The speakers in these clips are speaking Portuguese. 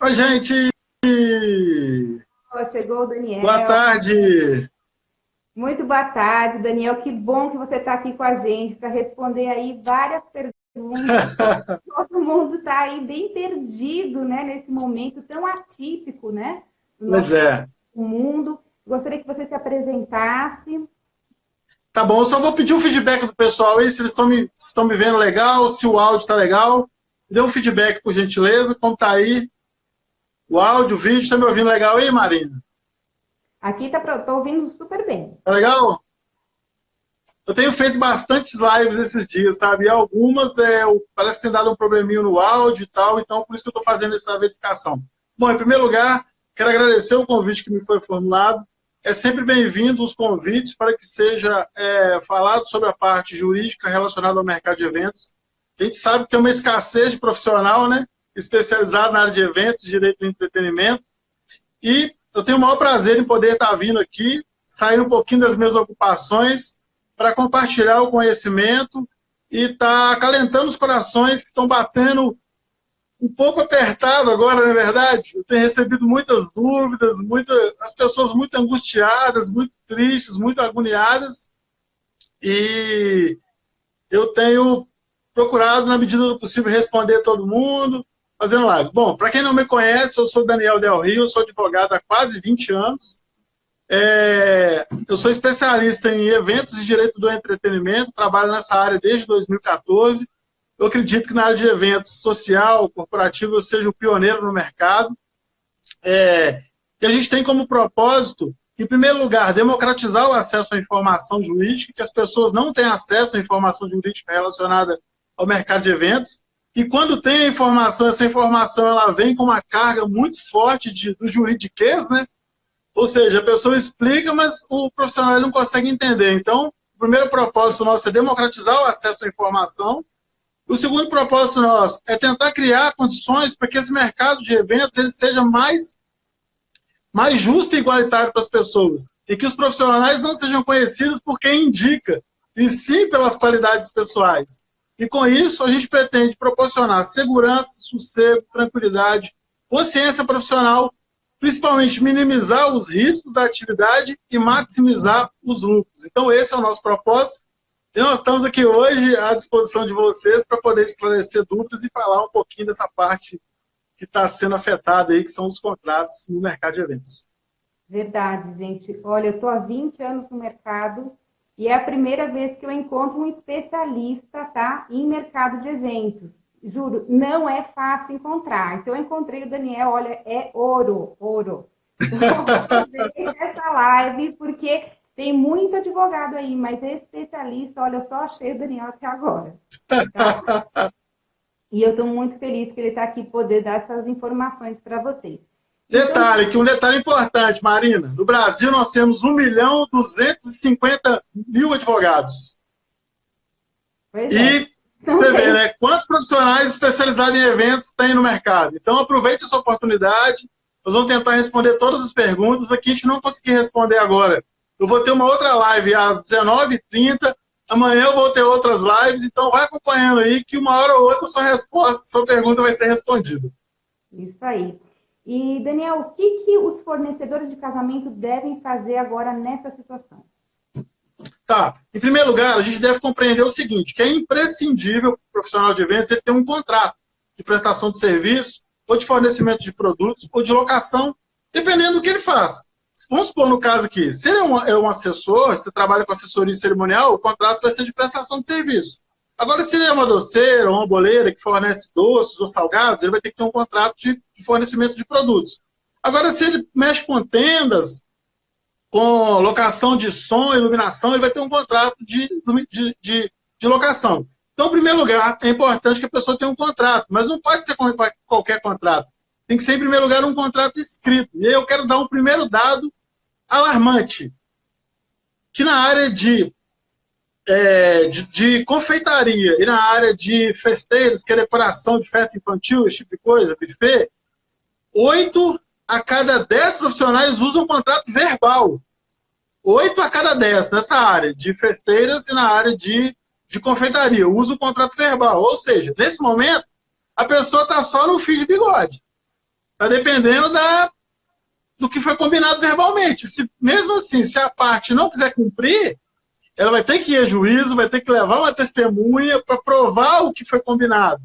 Oi, gente! Chegou o Daniel. Boa tarde! Muito boa tarde, Daniel. Que bom que você está aqui com a gente para responder aí várias perguntas. Todo mundo está aí bem perdido, né, nesse momento tão atípico, né, do Pois nosso é. mundo. Gostaria que você se apresentasse. Tá bom, eu só vou pedir um feedback do pessoal aí, se eles estão me vendo legal, se o áudio está legal. Dê um feedback, por gentileza, como tá aí o áudio, o vídeo. Está me ouvindo legal aí, Marina? Aqui tô ouvindo super bem. Tá legal? Eu tenho feito bastantes lives esses dias, sabe? E algumas parece que tem dado um probleminho no áudio e tal, então por isso que eu estou fazendo essa verificação. Bom, em primeiro lugar, quero agradecer o convite que me foi formulado. É sempre bem-vindo os convites para que seja falado sobre a parte jurídica relacionada ao mercado de eventos. A gente sabe que tem uma escassez de profissional, né? Especializado na área de eventos, direito do entretenimento. E eu tenho o maior prazer em poder estar vindo aqui, sair um pouquinho das minhas ocupações, para compartilhar o conhecimento e estar acalentando os corações que estão batendo um pouco apertado agora, não é verdade? Eu tenho recebido muitas dúvidas, as pessoas muito angustiadas, muito tristes, muito agoniadas, e eu tenho procurado, na medida do possível, responder todo mundo, fazendo live. Bom, para quem não me conhece, eu sou Daniel Del Rio, eu sou advogado há quase 20 anos, eu sou especialista em eventos de direito do entretenimento, trabalho nessa área desde 2014. Eu acredito que na área de eventos social, corporativo, eu seja o pioneiro no mercado. E a gente tem como propósito, em primeiro lugar, democratizar o acesso à informação jurídica, que as pessoas não têm acesso à informação jurídica relacionada ao mercado de eventos. E quando tem a informação, essa informação ela vem com uma carga muito forte do juridiquês, né? Ou seja, a pessoa explica, mas o profissional não consegue entender. Então, o primeiro propósito nosso é democratizar o acesso à informação. O segundo propósito nosso é tentar criar condições para que esse mercado de eventos ele seja mais justo e igualitário para as pessoas. E que os profissionais não sejam conhecidos por quem indica, e sim pelas qualidades pessoais. E com isso, a gente pretende proporcionar segurança, sossego, tranquilidade, consciência profissional, principalmente minimizar os riscos da atividade e maximizar os lucros. Então, esse é o nosso propósito. E nós estamos aqui hoje à disposição de vocês para poder esclarecer dúvidas e falar um pouquinho dessa parte que está sendo afetada aí, que são os contratos no mercado de eventos. Verdade, gente. Olha, eu estou há 20 anos no mercado e é a primeira vez que eu encontro um especialista, tá, em mercado de eventos. Juro, não é fácil encontrar. Então, eu encontrei o Daniel, olha, é ouro, ouro. Então, aproveitei essa live, porque tem muito advogado aí, mas especialista, olha, eu só achei o Daniel até agora. Tá? E eu estou muito feliz que ele está aqui poder dar essas informações para vocês. Detalhe, que um detalhe importante, Marina. No Brasil, nós temos 1.250.000 advogados. Pois é. E você vê, né? Quantos profissionais especializados em eventos tem no mercado? Então, aproveite essa oportunidade. Nós vamos tentar responder todas as perguntas. Aqui a gente não conseguir responder agora. Eu vou ter uma outra live às 19h30. Amanhã eu vou ter outras lives. Então, vai acompanhando aí que uma hora ou outra sua pergunta vai ser respondida. Isso aí. E, Daniel, o que os fornecedores de casamento devem fazer agora nessa situação? Tá. Em primeiro lugar, a gente deve compreender o seguinte, que é imprescindível para o profissional de eventos ele ter um contrato de prestação de serviço, ou de fornecimento de produtos, ou de locação, dependendo do que ele faz. Vamos supor no caso aqui, se ele é um assessor, se trabalha com assessoria cerimonial, o contrato vai ser de prestação de serviço. Agora, se ele é uma doceira ou uma boleira que fornece doces ou salgados, ele vai ter que ter um contrato de fornecimento de produtos. Agora, se ele mexe com tendas, com locação de som, iluminação, ele vai ter um contrato de locação. Então, em primeiro lugar, é importante que a pessoa tenha um contrato, mas não pode ser qualquer contrato. Tem que ser, em primeiro lugar, um contrato escrito. E aí eu quero dar um primeiro dado alarmante, que na área de confeitaria e na área de festeiros, que é decoração de festa infantil, esse tipo de coisa, buffet, 8 a cada 10 profissionais usam contrato verbal. 8 a cada 10 nessa área de festeiras e na área de confeitaria. Usa o contrato verbal. Ou seja, nesse momento, a pessoa está só no fio de bigode. Está dependendo do que foi combinado verbalmente. Mesmo assim, se a parte não quiser cumprir, ela vai ter que ir a juízo, vai ter que levar uma testemunha para provar o que foi combinado.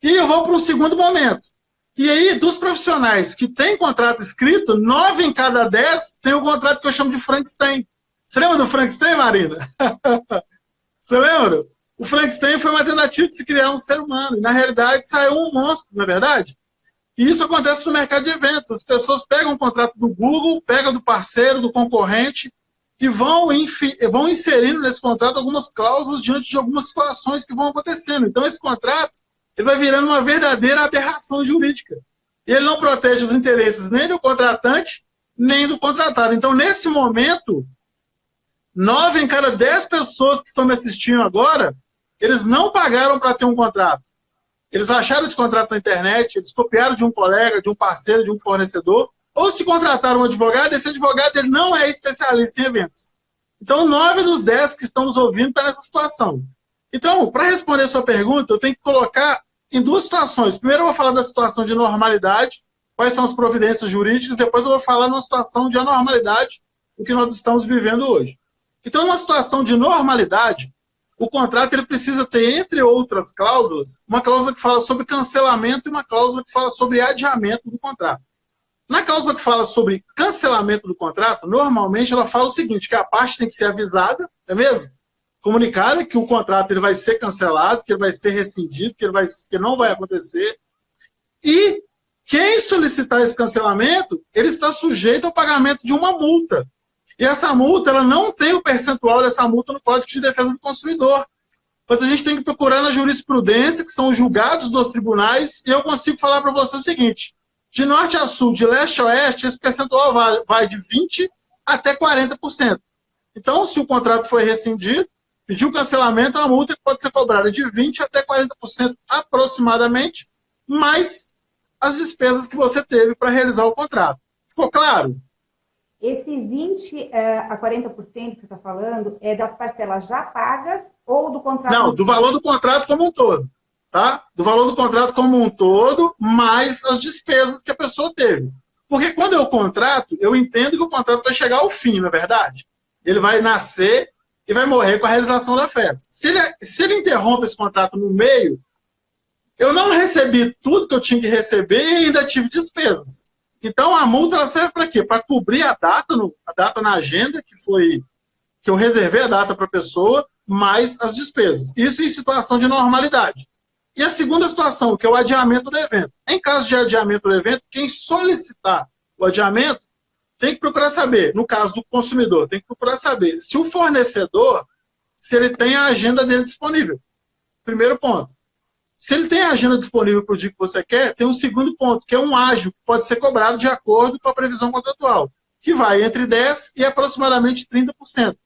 E eu vou para um segundo momento. E aí, dos profissionais que têm contrato escrito, 9 em cada 10 tem um contrato que eu chamo de Frankenstein. Você lembra do Frankenstein, Marina? Você lembra? O Frankenstein foi uma tentativa de se criar um ser humano. E, na realidade, saiu um monstro, não é verdade? E isso acontece no mercado de eventos. As pessoas pegam um contrato do Google, pegam do parceiro, do concorrente, e vão inserindo nesse contrato algumas cláusulas diante de algumas situações que vão acontecendo. Então, esse contrato ele vai virando uma verdadeira aberração jurídica. Ele não protege os interesses nem do contratante, nem do contratado. Então, nesse momento, 9 em cada 10 pessoas que estão me assistindo agora, eles não pagaram para ter um contrato. Eles acharam esse contrato na internet, eles copiaram de um colega, de um parceiro, de um fornecedor, ou se contrataram um advogado, esse advogado ele não é especialista em eventos. Então, 9 dos 10 que estão nos ouvindo estão nessa situação. Então, para responder a sua pergunta, eu tenho que colocar em duas situações. Primeiro eu vou falar da situação de normalidade, quais são as providências jurídicas, depois eu vou falar numa situação de anormalidade, o que nós estamos vivendo hoje. Então, numa situação de normalidade, o contrato ele precisa ter, entre outras cláusulas, uma cláusula que fala sobre cancelamento e uma cláusula que fala sobre adiamento do contrato. Na cláusula que fala sobre cancelamento do contrato, normalmente ela fala o seguinte, que a parte tem que ser avisada, é mesmo? Comunicada que o contrato ele vai ser cancelado, que ele vai ser rescindido, que não vai acontecer. E quem solicitar esse cancelamento, ele está sujeito ao pagamento de uma multa. E essa multa, ela não tem o percentual dessa multa no Código de Defesa do Consumidor. Mas a gente tem que procurar na jurisprudência, que são os julgados dos tribunais, e eu consigo falar para você o seguinte, de norte a sul, de leste a oeste, esse percentual vai de 20% até 40%. Então, se o contrato foi rescindido, pediu cancelamento, a multa pode ser cobrada de 20% até 40% aproximadamente, mais as despesas que você teve para realizar o contrato. Ficou claro? Esse 20% a 40% que você está falando é das parcelas já pagas ou do contrato? Não, do valor do contrato como um todo. Tá? Do valor do contrato como um todo, mais as despesas que a pessoa teve. Porque quando eu contrato, eu entendo que o contrato vai chegar ao fim, não é verdade? Ele vai nascer e vai morrer com a realização da festa. Se ele interrompe esse contrato no meio, eu não recebi tudo que eu tinha que receber e ainda tive despesas. Então a multa ela serve para quê? Para cobrir a data na agenda, que eu reservei a data para a pessoa, mais as despesas. Isso em situação de normalidade. E a segunda situação, que é o adiamento do evento. Em caso de adiamento do evento, quem solicitar o adiamento tem que procurar saber, no caso do consumidor, tem que procurar saber se o fornecedor, se ele tem a agenda dele disponível. Primeiro ponto. Se ele tem a agenda disponível para o dia que você quer, tem um segundo ponto, que é um ágio, que pode ser cobrado de acordo com a previsão contratual, que vai entre 10% e aproximadamente 30%.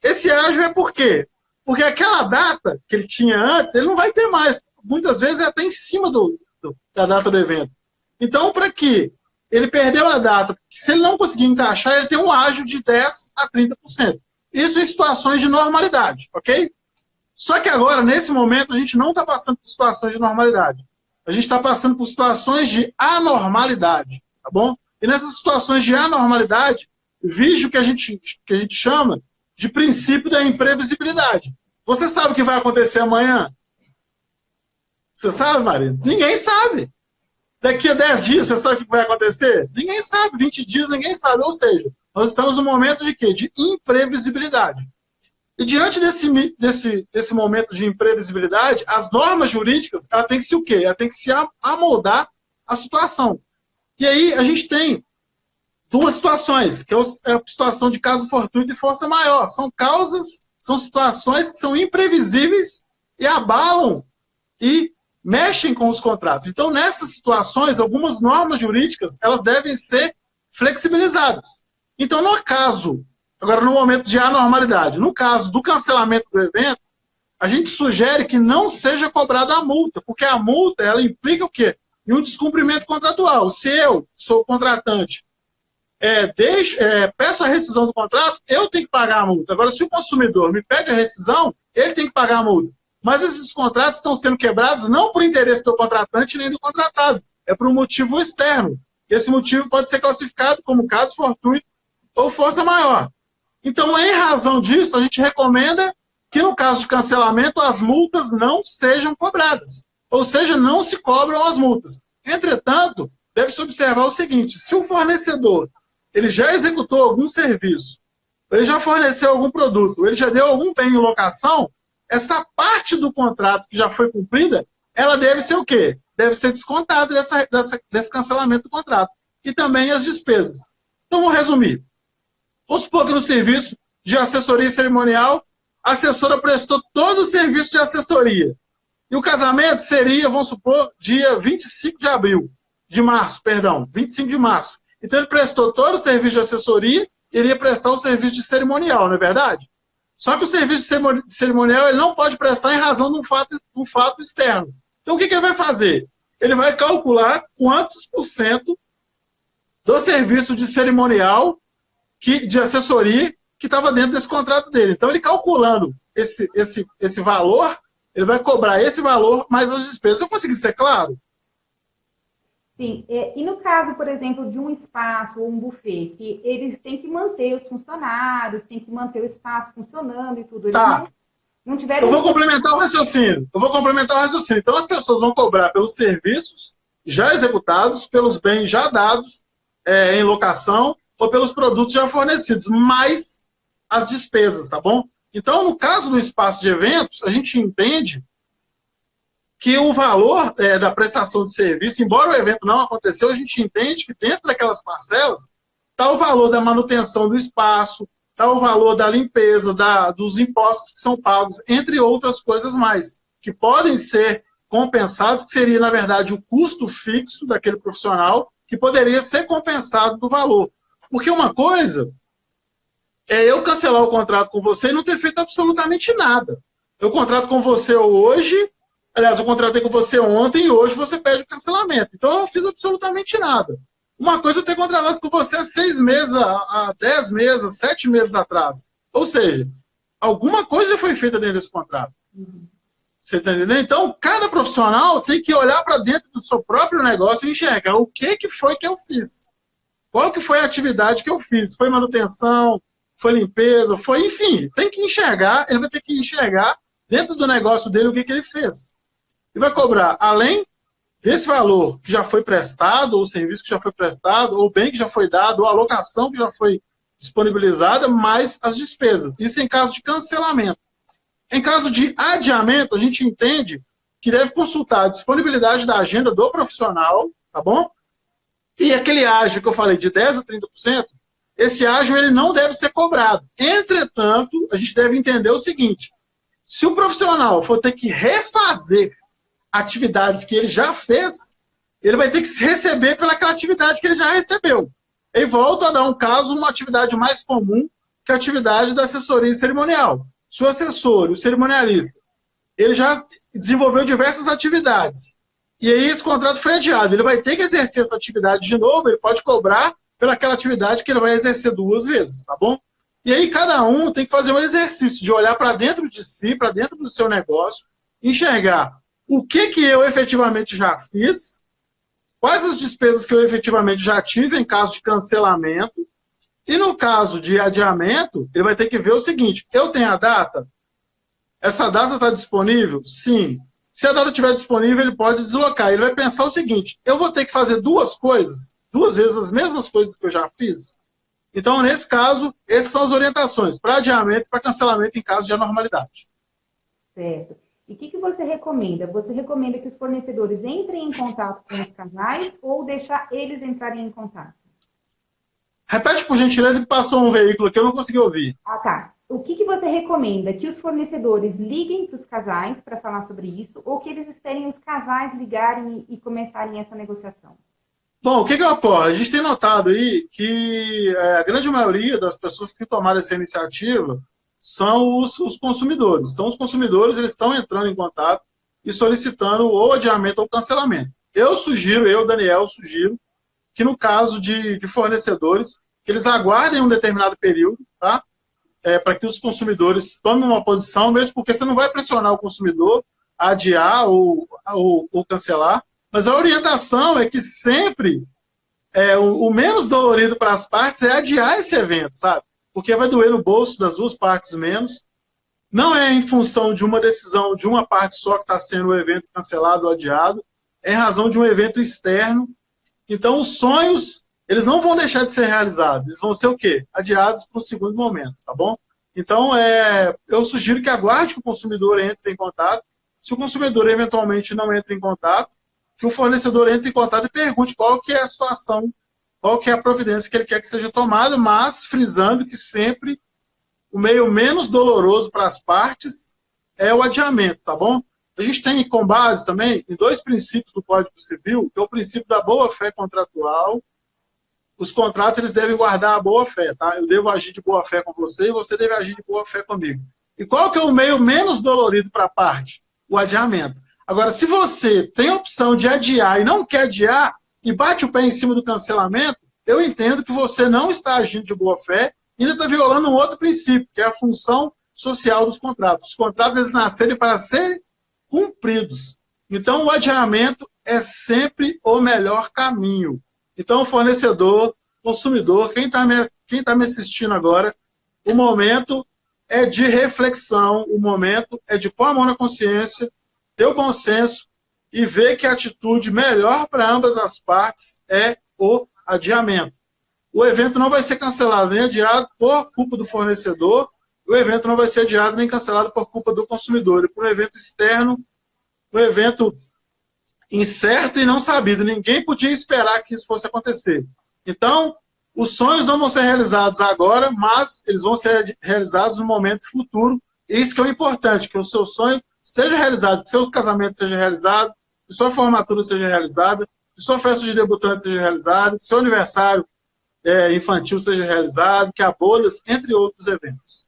Esse ágio é por quê? Porque aquela data que ele tinha antes, ele não vai ter mais. Muitas vezes é até em cima da data do evento. Então, para que ele perdeu a data, se ele não conseguir encaixar, ele tem um ágio de 10% a 30%. Isso em situações de normalidade, ok? Só que agora, nesse momento, a gente não está passando por situações de normalidade. A gente está passando por situações de anormalidade, tá bom? E nessas situações de anormalidade, vige o que a gente chama de princípio da imprevisibilidade. Você sabe o que vai acontecer amanhã? Você sabe, Marina? Ninguém sabe. Daqui a 10 dias, você sabe o que vai acontecer? Ninguém sabe. 20 dias, ninguém sabe. Ou seja, nós estamos num momento de quê? De imprevisibilidade. E diante desse momento de imprevisibilidade, as normas jurídicas, ela tem que se o quê? Ela tem que se amoldar à situação. E aí a gente tem duas situações, que é a situação de caso fortuito e força maior. São situações que são imprevisíveis e abalam e mexem com os contratos. Então, nessas situações, algumas normas jurídicas, elas devem ser flexibilizadas. Então, no caso, agora no momento de anormalidade, no caso do cancelamento do evento, a gente sugere que não seja cobrada a multa, porque a multa, ela implica o quê? Em um descumprimento contratual. Se eu sou o contratante, peço a rescisão do contrato, eu tenho que pagar a multa. Agora, se o consumidor me pede a rescisão, ele tem que pagar a multa. Mas esses contratos estão sendo quebrados não por interesse do contratante nem do contratado. é por um motivo externo. Esse motivo pode ser classificado como caso fortuito ou força maior. Então, em razão disso, a gente recomenda que, no caso de cancelamento, as multas não sejam cobradas. Ou seja, não se cobram as multas. Entretanto, deve-se observar o seguinte: se o fornecedor ele já executou algum serviço, ele já forneceu algum produto, ele já deu algum bem em locação, essa parte do contrato que já foi cumprida, ela deve ser o quê? Deve ser descontada desse cancelamento do contrato. E também as despesas. Então, vou resumir. Vamos supor que no serviço de assessoria cerimonial, a assessora prestou todo o serviço de assessoria. E o casamento seria, vamos supor, dia 25 de abril, de março, perdão, 25 de março. Então, ele prestou todo o serviço de assessoria e ele ia prestar o serviço de cerimonial, não é verdade? Só que o serviço de cerimonial ele não pode prestar em razão de um fato externo. Então, o que ele vai fazer? Ele vai calcular quantos por cento do serviço de cerimonial, de assessoria, que estava dentro desse contrato dele. Então, ele calculando esse valor, ele vai cobrar esse valor mais as despesas. Eu consegui ser claro? Sim. E no caso, por exemplo, de um espaço ou um buffet, que eles têm que manter os funcionários, têm que manter o espaço funcionando e tudo. Eles não tiveram... Eu vou complementar o raciocínio. Então, as pessoas vão cobrar pelos serviços já executados, pelos bens já dados em locação, ou pelos produtos já fornecidos, mais as despesas, tá bom? Então, no caso do espaço de eventos, a gente entende que o valor da prestação de serviço, embora o evento não aconteceu, a gente entende que dentro daquelas parcelas está o valor da manutenção do espaço, está o valor da limpeza, dos impostos que são pagos, entre outras coisas mais, que podem ser compensados, que seria, na verdade, o custo fixo daquele profissional, que poderia ser compensado do valor. Porque uma coisa é eu cancelar o contrato com você e não ter feito absolutamente nada. Eu contrato com você hoje, aliás, eu contratei com você ontem e hoje você pede o cancelamento. Então eu não fiz absolutamente nada. Uma coisa é eu ter contratado com você há 6 meses, há 10 meses, 7 meses atrás. Ou seja, alguma coisa foi feita dentro desse contrato. Você está entendendo? Então, cada profissional tem que olhar para dentro do seu próprio negócio e enxergar o que foi que eu fiz. Qual que foi a atividade que eu fiz? Foi manutenção? Foi limpeza? Foi, enfim, tem que enxergar, ele vai ter que enxergar dentro do negócio dele o que ele fez. E vai cobrar, além desse valor que já foi prestado, ou o serviço que já foi prestado, ou o bem que já foi dado, ou a locação que já foi disponibilizada, mais as despesas. Isso em caso de cancelamento. Em caso de adiamento, a gente entende que deve consultar a disponibilidade da agenda do profissional, tá bom? E aquele ágio que eu falei de 10% a 30%, esse ágio ele não deve ser cobrado. Entretanto, a gente deve entender o seguinte: se o profissional for ter que refazer atividades que ele já fez, ele vai ter que se receber pelaquela atividade que ele já recebeu. E volto a dar um caso, uma atividade mais comum, que é a atividade da assessoria cerimonial. Se o assessor, o cerimonialista, ele já desenvolveu diversas atividades, e aí esse contrato foi adiado, ele vai ter que exercer essa atividade de novo, ele pode cobrar pelaquela atividade que ele vai exercer 2 vezes, tá bom? E aí cada um tem que fazer um exercício de olhar para dentro de si, para dentro do seu negócio, enxergar o que eu efetivamente já fiz, quais as despesas que eu efetivamente já tive em caso de cancelamento, e no caso de adiamento, ele vai ter que ver o seguinte: eu tenho a data? Essa data está disponível? Sim. Se a data estiver disponível, ele pode deslocar. Ele vai pensar o seguinte: eu vou ter que fazer 2 coisas, 2 vezes as mesmas coisas que eu já fiz? Então, nesse caso, essas são as orientações para adiamento e para cancelamento em caso de anormalidade. Certo. E o que você recomenda? Você recomenda que os fornecedores entrem em contato com os casais ou deixar eles entrarem em contato? Repete, por gentileza, que passou um veículo que eu não consegui ouvir. Ah, tá. O que você recomenda? Que os fornecedores liguem para os casais para falar sobre isso ou que eles esperem os casais ligarem e começarem essa negociação? Bom, o que eu apoio? A gente tem notado aí que a grande maioria das pessoas que tomaram essa iniciativa são os consumidores. Então, os consumidores eles estão entrando em contato e solicitando ou adiamento ou cancelamento. Daniel, sugiro que no caso de fornecedores, que eles aguardem um determinado período, tá? Para que os consumidores tomem uma posição, mesmo porque você não vai pressionar o consumidor a adiar ou cancelar. Mas a orientação é que sempre o menos dolorido para as partes é adiar esse evento, sabe? Porque vai doer no bolso das duas partes menos. Não é em função de uma decisão de uma parte só que está sendo o evento cancelado ou adiado, é em razão de um evento externo. Então, os sonhos, eles não vão deixar de ser realizados, eles vão ser o quê? Adiados para um segundo momento, tá bom? Então, eu sugiro que aguarde que o consumidor entre em contato. Se o consumidor eventualmente não entra em contato, que o fornecedor entre em contato e pergunte qual que é a situação, qual que é a providência que ele quer que seja tomada, mas frisando que sempre o meio menos doloroso para as partes é o adiamento, tá bom? A gente tem com base também em dois princípios do Código Civil, que é o princípio da boa-fé contratual. Os contratos, eles devem guardar a boa-fé, tá? Eu devo agir de boa-fé com você e você deve agir de boa-fé comigo. E qual que é o meio menos dolorido para a parte? O adiamento. Agora, se você tem a opção de adiar e não quer adiar, e bate o pé em cima do cancelamento, eu entendo que você não está agindo de boa-fé e ainda está violando um outro princípio, que é a função social dos contratos. Os contratos, eles nascerem para serem cumpridos. Então, o adiamento é sempre o melhor caminho. Então, fornecedor, consumidor, quem está me assistindo agora, o momento é de reflexão, o momento é de pôr a mão na consciência, ter o bom senso e ver que a atitude melhor para ambas as partes é o adiamento. O evento não vai ser cancelado nem adiado por culpa do fornecedor, o evento não vai ser adiado nem cancelado por culpa do consumidor. E por um evento externo, um evento incerto e não sabido. Ninguém podia esperar que isso fosse acontecer. Então, os sonhos não vão ser realizados agora, mas eles vão ser realizados no momento futuro. Isso que é o importante, que o seu sonho seja realizado, que seu casamento seja realizado, que sua formatura seja realizada, que sua festa de debutante seja realizada, que seu aniversário infantil seja realizado, que a bodas, entre outros eventos.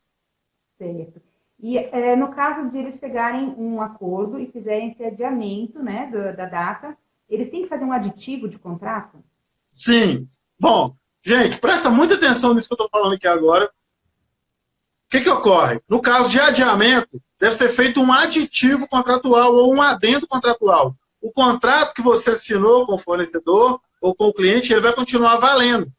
Certo. E no caso de eles chegarem a um acordo e fizerem esse adiamento, né, da data, eles têm que fazer um aditivo de contrato? Sim. Bom, gente, presta muita atenção nisso que eu estou falando aqui agora. O que ocorre? No caso de adiamento, deve ser feito um aditivo contratual ou um adendo contratual. O contrato que você assinou com o fornecedor ou com o cliente, ele vai continuar valendo.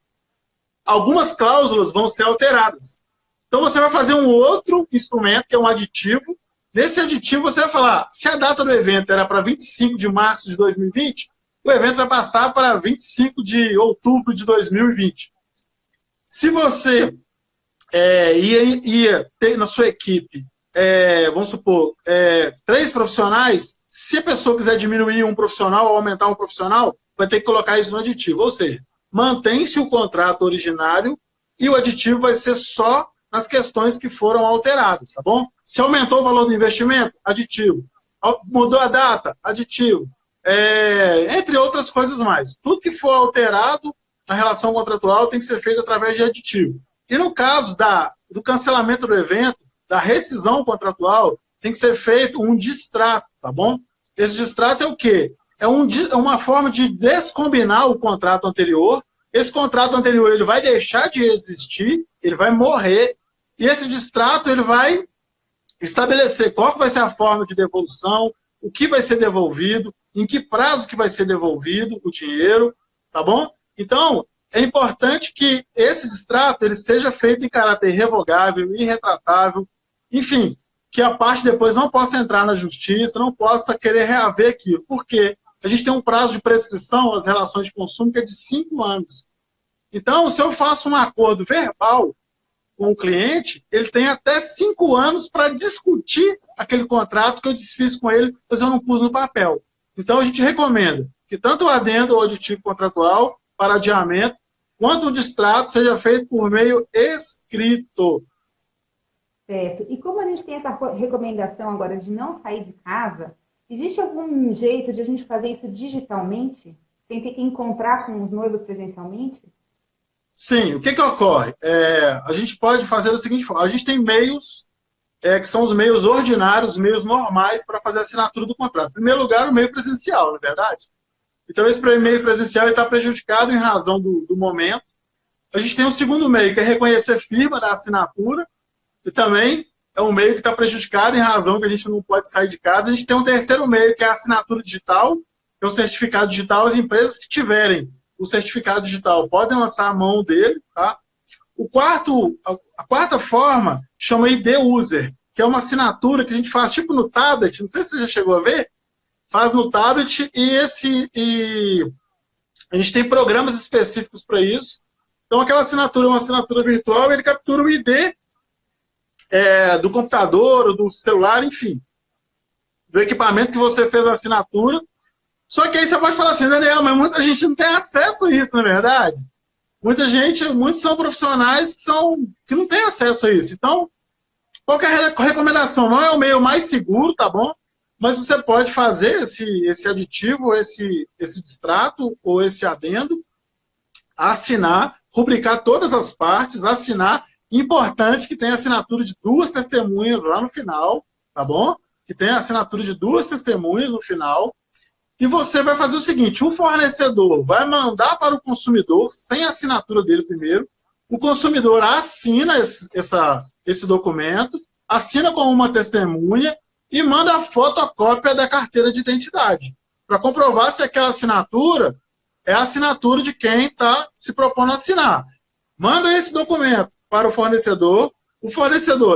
Algumas cláusulas vão ser alteradas. Então, você vai fazer um outro instrumento, que é um aditivo. Nesse aditivo, você vai falar, se a data do evento era para 25 de março de 2020, o evento vai passar para 25 de outubro de 2020. Se você ia ter na sua equipe, vamos supor, 3 profissionais, se a pessoa quiser diminuir um profissional ou aumentar um profissional, vai ter que colocar isso no aditivo. Ou seja, mantém-se o contrato originário e o aditivo vai ser só nas questões que foram alteradas, tá bom? Se aumentou o valor do investimento, aditivo. Mudou a data, aditivo. Entre outras coisas mais. Tudo que for alterado na relação contratual tem que ser feito através de aditivo. E no caso do cancelamento do evento, da rescisão contratual, tem que ser feito um distrato, tá bom? Esse distrato é o quê? É uma forma de descombinar o contrato anterior. Esse contrato anterior ele vai deixar de existir, ele vai morrer, e esse distrato ele vai estabelecer qual que vai ser a forma de devolução, o que vai ser devolvido, em que prazo que vai ser devolvido o dinheiro, tá bom? Então, é importante que esse distrato ele seja feito em caráter revogável, irretratável, enfim, que a parte depois não possa entrar na justiça, não possa querer reaver aquilo. Por quê? A gente tem um prazo de prescrição nas relações de consumo que é de 5 anos. Então, se eu faço um acordo verbal com o cliente, ele tem até 5 anos para discutir aquele contrato que eu desfiz com ele, mas eu não pus no papel. Então, a gente recomenda que tanto o adendo ou aditivo contratual para adiamento, quanto o distrato seja feito por meio escrito. Certo. E como a gente tem essa recomendação agora de não sair de casa, existe algum jeito de a gente fazer isso digitalmente, sem ter que encontrar com os noivos presencialmente? Sim, o que ocorre? A gente pode fazer da seguinte forma, a gente tem meios, que são os meios ordinários, os meios normais para fazer a assinatura do contrato. Em primeiro lugar, o meio presencial, não é verdade? Então, esse meio presencial está prejudicado em razão do momento. A gente tem um segundo meio, que é reconhecer firma da assinatura, e também é um meio que está prejudicado em razão que a gente não pode sair de casa. A gente tem um terceiro meio, que é a assinatura digital, que é o certificado digital. As empresas que tiverem o certificado digital podem lançar a mão dele, tá? A quarta forma chama ID User, que é uma assinatura que a gente faz tipo no tablet, não sei se você já chegou a ver, faz no tablet e a gente tem programas específicos para isso. Então aquela assinatura é uma assinatura virtual, ele captura o ID do computador, do celular, enfim, do equipamento que você fez a assinatura. Só que aí você pode falar assim, Daniel, mas muita gente não tem acesso a isso, não é verdade? Muitos são profissionais que não têm acesso a isso. Então, qual que é a recomendação? Não é o meio mais seguro, tá bom? Mas você pode fazer esse aditivo, esse distrato ou esse adendo, assinar, rubricar todas as partes, assinar. Importante que tenha assinatura de 2 testemunhas lá no final, tá bom? Que tenha assinatura de 2 testemunhas no final. E você vai fazer o seguinte, o fornecedor vai mandar para o consumidor, sem a assinatura dele primeiro, o consumidor assina esse documento, assina como uma testemunha e manda a fotocópia da carteira de identidade, para comprovar se aquela assinatura é a assinatura de quem está se propondo a assinar. Manda esse documento para o fornecedor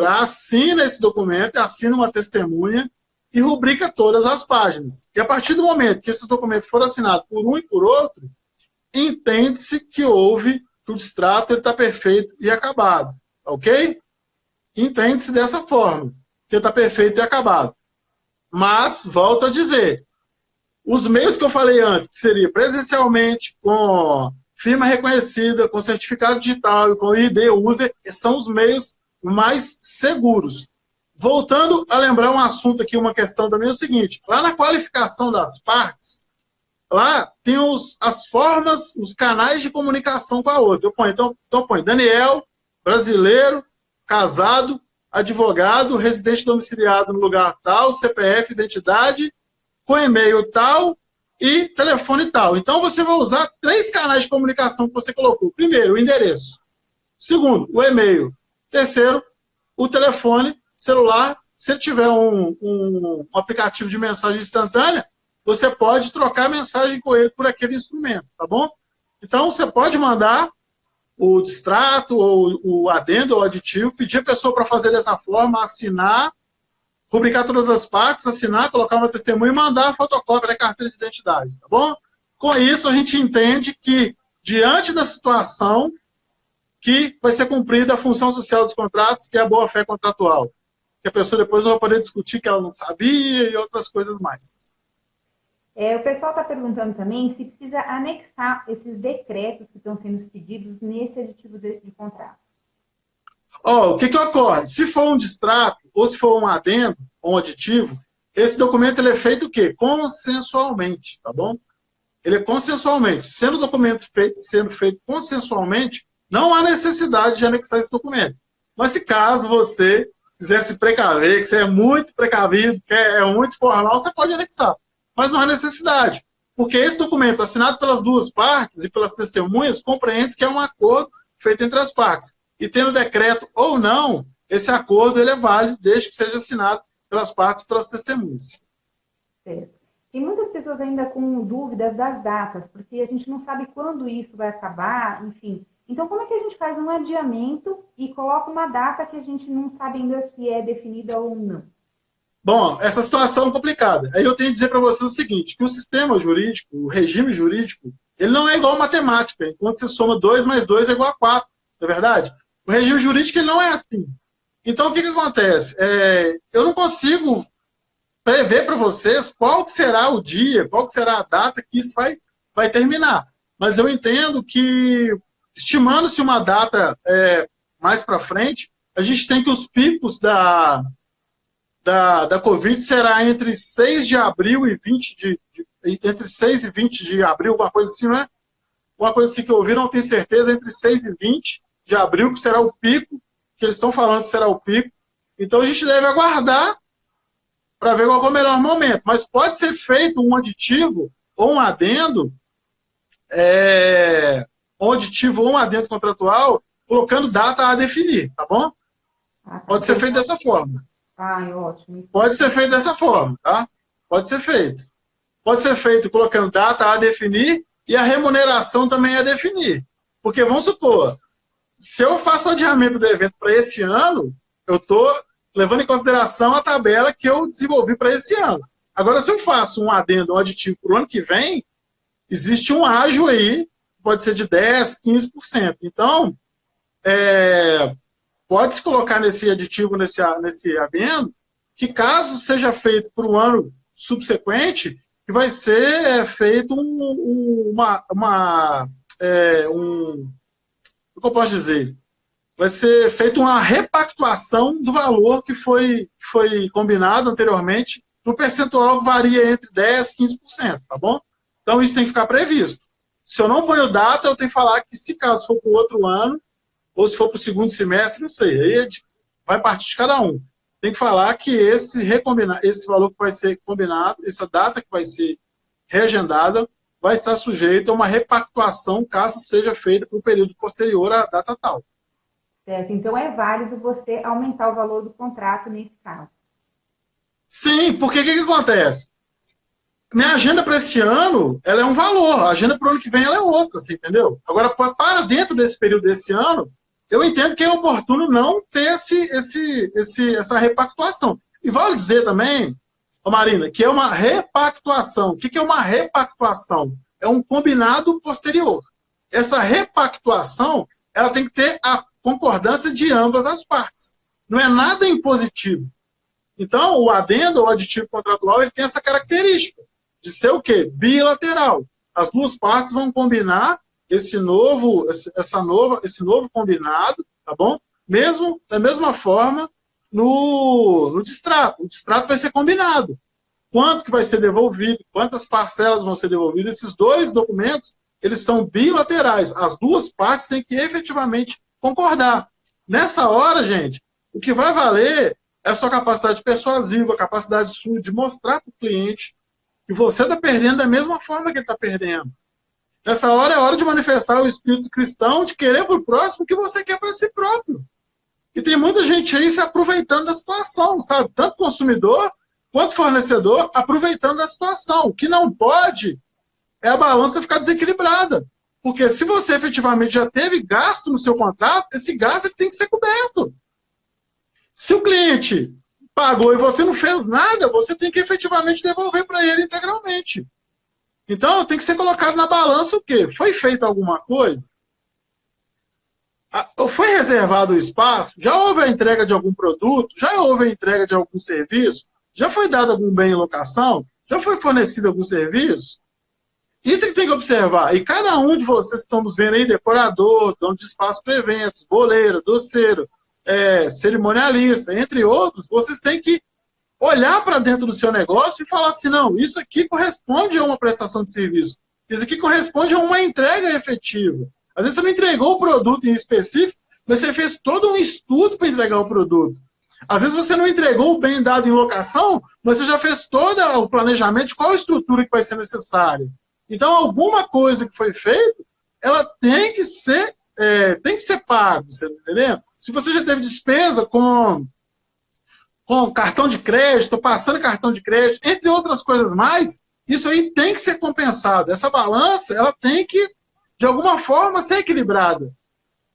assina esse documento, assina uma testemunha, e rubrica todas as páginas. E a partir do momento que esse documento for assinado por um e por outro, entende-se que o distrato está perfeito e acabado. Ok? Entende-se dessa forma, que está perfeito e acabado. Mas, volto a dizer, os meios que eu falei antes, que seria presencialmente, com firma reconhecida, com certificado digital e com ID User, são os meios mais seguros. Voltando a lembrar um assunto aqui, uma questão também, é o seguinte, lá na qualificação das partes, lá tem as formas, os canais de comunicação com a outra. Então põe Daniel, brasileiro, casado, advogado, residente domiciliado no lugar tal, CPF, identidade, com e-mail tal e telefone tal. Então você vai usar 3 canais de comunicação que você colocou. Primeiro, o endereço. Segundo, o e-mail. Terceiro, o telefone celular. Se ele tiver um aplicativo de mensagem instantânea, você pode trocar mensagem com ele por aquele instrumento, tá bom? Então, você pode mandar o distrato, ou o adendo, ou o aditivo, pedir a pessoa para fazer dessa forma, assinar, publicar todas as partes, assinar, colocar uma testemunha e mandar a fotocópia da carteira de identidade, tá bom? Com isso, a gente entende que, diante da situação, que vai ser cumprida a função social dos contratos, que é a boa-fé contratual. Que a pessoa depois não vai poder discutir que ela não sabia e outras coisas mais. O pessoal está perguntando também se precisa anexar esses decretos que estão sendo pedidos nesse aditivo de contrato. O que ocorre? Se for um distrato, ou se for um adendo, ou um aditivo, esse documento ele é feito o quê? Consensualmente, tá bom? Ele é consensualmente. Sendo o documento sendo feito consensualmente, não há necessidade de anexar esse documento. Mas se caso você quiser se precaver, que você é muito precavido, que é muito formal, você pode anexar. Mas não há necessidade. Porque esse documento, assinado pelas 2 partes e pelas testemunhas, compreende que é um acordo feito entre as partes. E tendo decreto ou não, esse acordo ele é válido desde que seja assinado pelas partes e pelas testemunhas. Certo. Tem muitas pessoas ainda com dúvidas das datas, porque a gente não sabe quando isso vai acabar, enfim. Então, como é que a gente faz um adiamento e coloca uma data que a gente não sabe ainda se é definida ou não? Bom, essa situação é complicada. Aí eu tenho que dizer para vocês o seguinte, que o sistema jurídico, o regime jurídico, ele não é igual a matemática. Enquanto você soma 2 mais 2 é igual a 4, não é verdade? O regime jurídico ele não é assim. Então, o que acontece? Eu não consigo prever para vocês qual que será o dia, qual que será a data que isso vai terminar. Mas eu entendo que, estimando-se uma data mais para frente, a gente tem que os picos da Covid será entre 6 de abril e 20 entre 6 e 20 de abril, alguma coisa assim, não é? Uma coisa assim que eu ouvi, não tenho certeza, entre 6 e 20 de abril, que será o pico, que eles estão falando que será o pico. Então a gente deve aguardar para ver qual é o melhor momento. Mas pode ser feito um aditivo ou um adendo, ou um adendo contratual, colocando data a definir, tá bom? Pode ser feito dessa forma. Ótimo. Pode ser feito dessa forma, tá? Pode ser feito. pode ser feito colocando data a definir e a remuneração também a definir. Porque, vamos supor, se eu faço o adiamento do evento para esse ano, eu estou levando em consideração a tabela que eu desenvolvi para esse ano. Agora, se eu faço um adendo, um aditivo para o ano que vem, existe um ágio aí, pode ser de 10%, 15%. Então, pode-se colocar nesse aditivo, nesse adendo, que caso seja feito para o ano subsequente, que vai ser feito o que eu posso dizer? Vai ser feita uma repactuação do valor que foi combinado anteriormente, no percentual que varia entre 10% e 15%, tá bom? Então isso tem que ficar previsto. Se eu não ponho data, eu tenho que falar que se caso for para o outro ano, ou se for para o segundo semestre, não sei, aí vai partir de cada um. Tem que falar que esse valor que vai ser combinado, essa data que vai ser reagendada, vai estar sujeito a uma repactuação, caso seja feita para o período posterior à data tal. Certo, então é válido você aumentar o valor do contrato nesse caso. Sim, porque o que acontece? Minha agenda para esse ano, ela é um valor, a agenda para o ano que vem ela é outra, você entendeu? Agora, para dentro desse período desse ano, eu entendo que é oportuno não ter essa repactuação. E vale dizer também, Marina, que é uma repactuação. O que é uma repactuação? É um combinado posterior. Essa repactuação, ela tem que ter a concordância de ambas as partes. Não é nada impositivo. Então, o adendo ou aditivo contratual, ele tem essa característica de ser o quê? Bilateral. As duas partes vão combinar esse novo combinado, tá bom? Mesmo da mesma forma no distrato. O distrato vai ser combinado. Quanto que vai ser devolvido, quantas parcelas vão ser devolvidas. Esses dois documentos, eles são bilaterais. As duas partes têm que efetivamente concordar. Nessa hora, gente, o que vai valer é a sua capacidade persuasiva, a capacidade sua de mostrar para o cliente que você está perdendo da mesma forma que ele está perdendo. Nessa hora é hora de manifestar o espírito cristão de querer para o próximo o que você quer para si próprio. E tem muita gente aí se aproveitando da situação, sabe? Tanto consumidor quanto fornecedor aproveitando da situação. O que não pode é a balança ficar desequilibrada. Porque se você efetivamente já teve gasto no seu contrato, esse gasto tem que ser coberto. Se o cliente pagou e você não fez nada, você tem que efetivamente devolver para ele integralmente. Então, tem que ser colocado na balança o quê? Foi feita alguma coisa? Foi reservado o espaço? Já houve a entrega de algum produto? Já houve a entrega de algum serviço? Já foi dado algum bem em locação? Já foi fornecido algum serviço? Isso que tem que observar. E cada um de vocês que estão nos vendo aí, decorador, dono de espaço para eventos, boleiro, doceiro, cerimonialista, entre outros, vocês têm que olhar para dentro do seu negócio e falar assim, não, isso aqui corresponde a uma prestação de serviço. Isso aqui corresponde a uma entrega efetiva. Às vezes você não entregou o produto em específico, mas você fez todo um estudo para entregar o produto. Às vezes você não entregou o bem dado em locação, mas você já fez todo o planejamento de qual estrutura que vai ser necessária. Então, alguma coisa que foi feita, ela tem que ser pago, você está entendendo? Se você já teve despesa com cartão de crédito, passando cartão de crédito, entre outras coisas mais, isso aí tem que ser compensado. Essa balança, ela tem que, de alguma forma, ser equilibrada.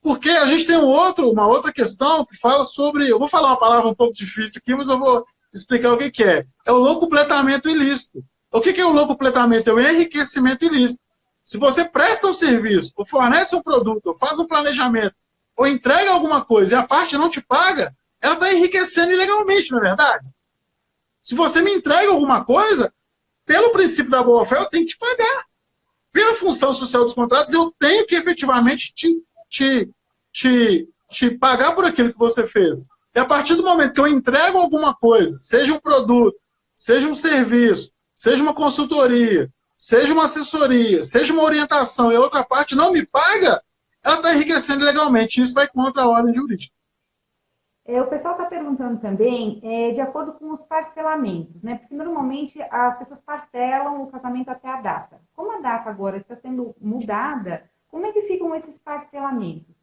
Porque a gente tem uma outra questão que fala sobre... Eu vou falar uma palavra um pouco difícil aqui, mas eu vou explicar o que é. É o locupletamento ilícito. O que é o locupletamento? É o enriquecimento ilícito. Se você presta um serviço, ou fornece um produto, ou faz um planejamento, ou entrega alguma coisa e a parte não te paga, ela está enriquecendo ilegalmente, não é verdade? Se você me entrega alguma coisa, pelo princípio da boa-fé, eu tenho que te pagar. Pela função social dos contratos, eu tenho que efetivamente te pagar por aquilo que você fez. E a partir do momento que eu entrego alguma coisa, seja um produto, seja um serviço, seja uma consultoria, seja uma assessoria, seja uma orientação, e a outra parte não me paga, ela está enriquecendo ilegalmente. Isso vai contra a ordem jurídica. O pessoal está perguntando também, de acordo com os parcelamentos, né? Porque normalmente as pessoas parcelam o casamento até a data. Como a data agora está sendo mudada, como é que ficam esses parcelamentos?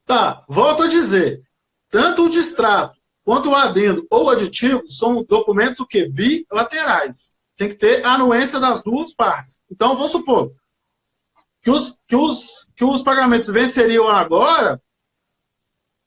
Tá, volto a dizer. Tanto o distrato quanto o adendo ou aditivo são documentos o quê? Bilaterais. Tem que ter anuência das duas partes. Então, vamos supor que os pagamentos venceriam agora,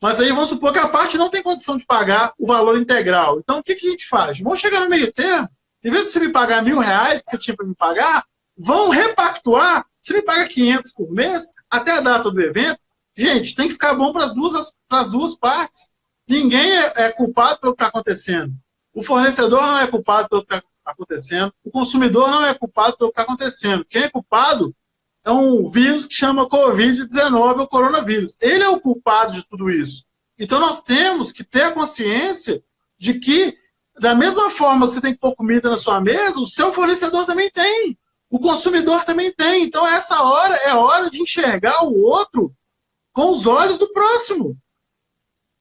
mas aí vamos supor que a parte não tem condição de pagar o valor integral. Então, o que, que a gente faz? Vamos chegar no meio termo, em vez de você me pagar R$1.000 que você tinha para me pagar, vão repactuar, você me paga 500 por mês, até a data do evento. Gente, tem que ficar bom para as duas partes. Ninguém é culpado pelo que está acontecendo. O fornecedor não é culpado pelo que está acontecendo. O consumidor não é culpado pelo que está acontecendo. Quem é culpado é um vírus que chama Covid-19, ou coronavírus. Ele é o culpado de tudo isso. Então nós temos que ter a consciência de que, da mesma forma que você tem que pôr comida na sua mesa, o seu fornecedor também tem. O consumidor também tem. Então essa hora é hora de enxergar o outro com os olhos do próximo.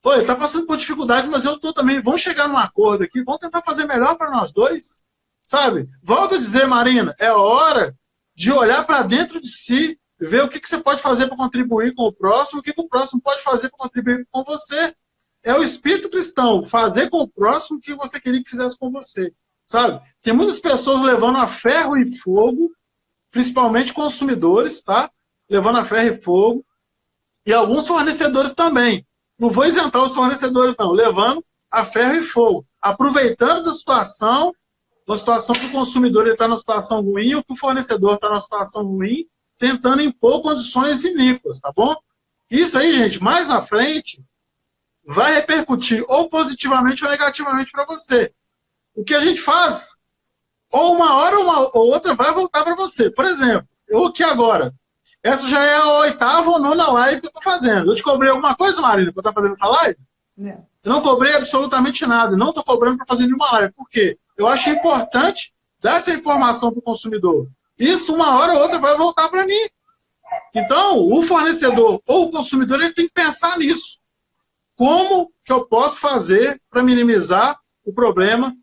Pô, ele está passando por dificuldade, mas eu estou também. Vamos chegar num acordo aqui, vamos tentar fazer melhor para nós dois. Sabe? Volto a dizer, Marina, é hora de olhar para dentro de si, ver o que você pode fazer para contribuir com o próximo, o que o próximo pode fazer para contribuir com você. É o espírito cristão, fazer com o próximo o que você queria que fizesse com você. Sabe? Tem muitas pessoas levando a ferro e fogo, principalmente consumidores, tá? Levando a ferro e fogo, e alguns fornecedores também. Não vou isentar os fornecedores, não. Levando a ferro e fogo. Aproveitando da situação, uma situação que o consumidor está numa situação ruim, ou que o fornecedor está numa situação ruim, tentando impor condições iníquas, tá bom? Isso aí, gente, mais à frente, vai repercutir ou positivamente ou negativamente para você. O que a gente faz, ou uma hora ou outra vai voltar para você. Por exemplo, eu aqui agora, essa já é a 8ª ou 9ª live que eu estou fazendo. Eu te cobrei alguma coisa, Marina, para eu estar fazendo essa live? Não. Eu não cobrei absolutamente nada. Não estou cobrando para fazer nenhuma live. Por quê? Eu acho importante dar essa informação para o consumidor. Isso, uma hora ou outra, vai voltar para mim. Então, o fornecedor ou o consumidor, ele tem que pensar nisso. Como que eu posso fazer para minimizar o problema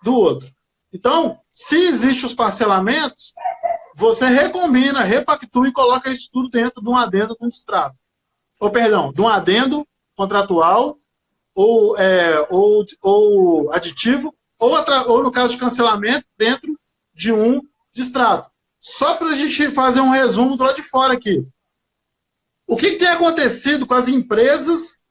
do outro? Então, se existem os parcelamentos, você recombina, repactua e coloca isso tudo dentro de um adendo com distrato. Ou, perdão, de um adendo contratual ou aditivo, ou no caso de cancelamento, dentro de um distrato. Só para a gente fazer um resumo do lado de fora aqui. O que tem acontecido com as empresas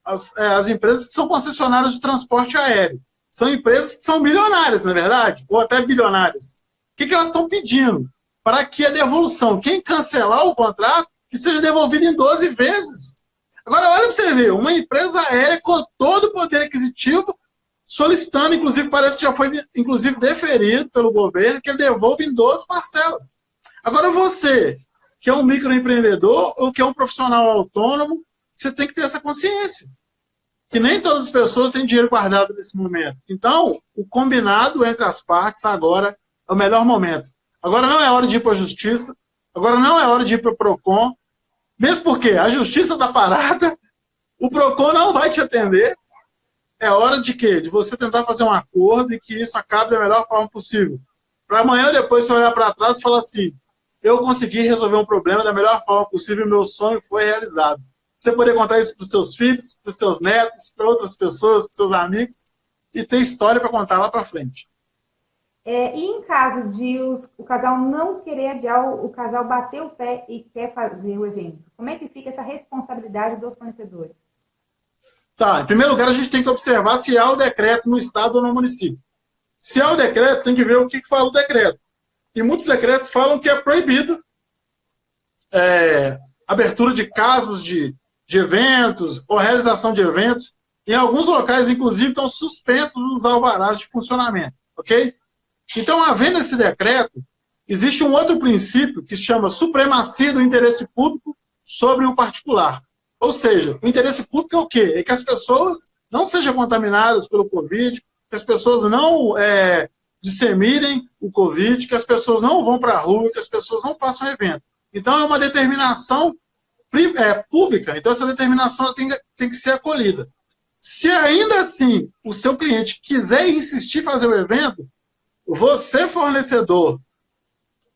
as empresas que são concessionárias de transporte aéreo? São empresas que são milionárias, na verdade, ou até bilionárias. O que elas estão pedindo? Para que a devolução, quem cancelar o contrato, que seja devolvido em 12 vezes. Agora, olha para você ver, uma empresa aérea com todo o poder aquisitivo, solicitando, inclusive, parece que já foi inclusive deferido pelo governo, que ele devolva em 12 parcelas. Agora, você, que é um microempreendedor ou que é um profissional autônomo, você tem que ter essa consciência. Que nem todas as pessoas têm dinheiro guardado nesse momento. Então, o combinado entre as partes agora é o melhor momento. Agora não é hora de ir para a justiça, agora não é hora de ir para o PROCON, mesmo porque a justiça está parada, o PROCON não vai te atender. É hora de quê? De você tentar fazer um acordo e que isso acabe da melhor forma possível. Para amanhã depois você olhar para trás e falar assim, eu consegui resolver um problema da melhor forma possível e meu sonho foi realizado. Você poder contar isso para os seus filhos, para os seus netos, para outras pessoas, para os seus amigos, e ter história para contar lá para frente. E em caso de o casal não querer adiar, o casal bater o pé e quer fazer o evento, como é que fica essa responsabilidade dos fornecedores? Tá, em primeiro lugar, a gente tem que observar se há o decreto no estado ou no município. Se há o decreto, tem que ver o que fala o decreto. E muitos decretos falam que é proibido abertura de casas de eventos ou realização de eventos. Em alguns locais, inclusive, estão suspensos os alvarás de funcionamento. Ok? Então, havendo esse decreto, existe um outro princípio que se chama supremacia do interesse público sobre o particular. Ou seja, o interesse público é o quê? É que as pessoas não sejam contaminadas pelo Covid, que as pessoas não disseminem o Covid, que as pessoas não vão para a rua, que as pessoas não façam evento. Então, é uma determinação pública. Então, essa determinação tem que ser acolhida. Se ainda assim o seu cliente quiser insistir em fazer o evento, você, fornecedor,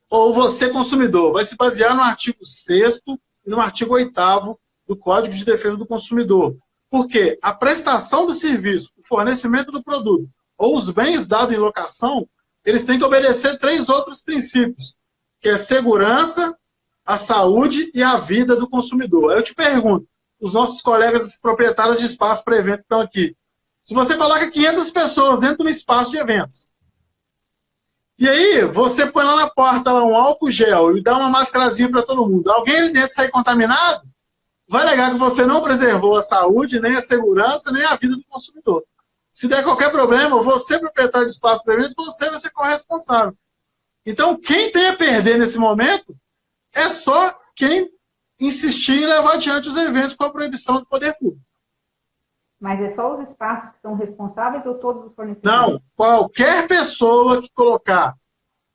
ou você, consumidor, vai se basear no artigo 6º e no artigo 8º do Código de Defesa do Consumidor. Porque a prestação do serviço, o fornecimento do produto, ou os bens dados em locação, eles têm que obedecer 3 outros princípios, que é segurança, a saúde e a vida do consumidor. Aí eu te pergunto, os nossos colegas proprietários de espaço para evento que estão aqui, se você coloca 500 pessoas dentro de um espaço de eventos, e aí você põe lá na porta lá, um álcool gel e dá uma mascarazinha para todo mundo, alguém ali dentro sair contaminado, vai alegar que você não preservou a saúde, nem a segurança, nem a vida do consumidor. Se der qualquer problema, você, proprietário de espaço para eventos, você vai ser corresponsável. Então, quem tem a perder nesse momento é só quem insistir em levar adiante os eventos com a proibição do poder público. Mas é só os espaços que são responsáveis ou todos os fornecedores? Não, qualquer pessoa que colocar.